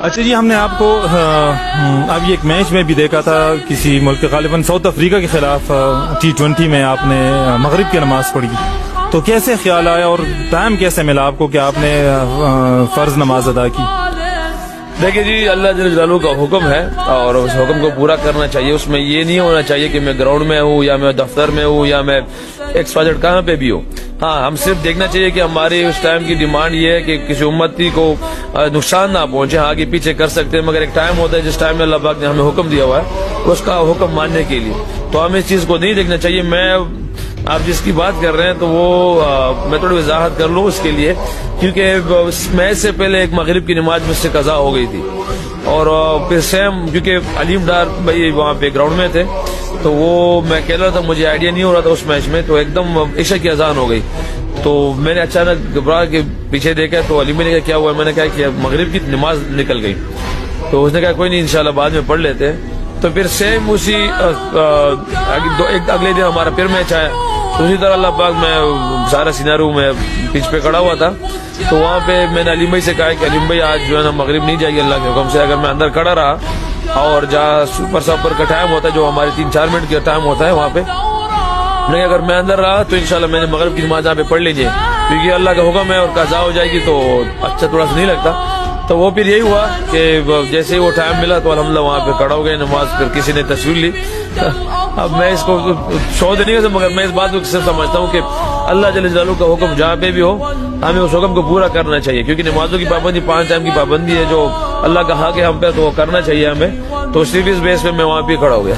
اچھا جی، ہم نے آپ کو اب ایک میچ میں بھی دیکھا تھا کسی ملک غالباً ساؤتھ افریقہ کے خلاف T20 میں آپ نے مغرب کی نماز پڑھی، تو کیسے خیال آیا اور ٹائم کیسے ملا آپ کو کہ آپ نے فرض نماز ادا کی؟ دیکھیے جی، اللہ جل جلالہ کا حکم ہے اور اس حکم کو پورا کرنا چاہیے. اس میں یہ نہیں ہونا چاہیے کہ میں گراؤنڈ میں ہوں یا میں دفتر میں ہوں یا میں ایکسپائرڈ کہاں پہ بھی ہوں. ہاں، ہم صرف دیکھنا چاہیے کہ ہماری اس ٹائم کی ڈیمانڈ یہ ہے کہ کسی امتی کو نقصان نہ پہنچے. آگے پیچھے کر سکتے ہیں، مگر ایک ٹائم ہوتا ہے جس ٹائم میں اللہ پاک نے ہمیں حکم دیا ہوا ہے اس کا حکم ماننے کے لیے. تو ہمیں اس چیز کو نہیں دیکھنا چاہیے. میں آپ جس کی بات کر رہے ہیں تو وہ میں تھوڑی وضاحت کر لوں اس کے لیے، کیونکہ میچ سے پہلے ایک مغرب کی نماز مجھ سے قضا ہو گئی تھی اور پھر سیم کیونکہ علیم ڈار بھائی وہاں پہ گراؤنڈ میں تھے تو وہ میں کہہ رہا تھا، مجھے آئیڈیا نہیں ہو رہا تھا اس میچ میں، تو ایک دم عشاء کی اذان ہو گئی. تو میں نے اچانک گھبرا کے پیچھے دیکھا تو علیم نے کہا کیا ہوا؟ میں نے کہا کہ مغرب کی نماز نکل گئی. تو اس نے کہا کوئی نہیں، انشاءاللہ بعد میں پڑھ لیتے ہیں. تو پھر سیم اسی اگلے دن ہمارا پھر میچ آیا. اسی طرح اللہ پاک میں سارا سینارو میں پچ پہ کھڑا ہوا تھا تو وہاں پہ میں نے علیم بھائی سے کہا کہ علیم بھائی آج جو ہے نا مغرب نہیں جائے گی اللہ کے حکم سے. اگر میں اندر کھڑا رہا اور جہاں سپر سپر کا ٹائم ہوتا ہے جو ہمارے 3-4 منٹ کا ٹائم ہوتا ہے وہاں پہ، نہیں اگر میں اندر رہا تو انشاءاللہ میں نے مغرب کی نماز یہاں پہ پڑھ لیجیے کیونکہ اللہ کا حکم ہے اور قضا ہو جائے گی تو اچھا تھوڑا سا نہیں لگتا. تو وہ پھر یہی ہوا کہ جیسے ہی وہ ٹائم ملا تو الحمدللہ وہاں پہ کھڑا ہو گئے نماز. پھر کسی نے تصویر لی. اب میں اس کو شو دینے کا مگر میں اس بات کو صرف سمجھتا ہوں کہ اللہ جل جلالہ کا حکم جہاں پہ بھی ہو ہمیں اس حکم کو پورا کرنا چاہیے کیونکہ نمازوں کی پابندی 5 ٹائم کی پابندی ہے جو اللہ کا حق ہے ہم پہ، تو وہ کرنا چاہیے ہمیں. تو صرف اس بیس پہ میں وہاں پہ کھڑا ہو گیا.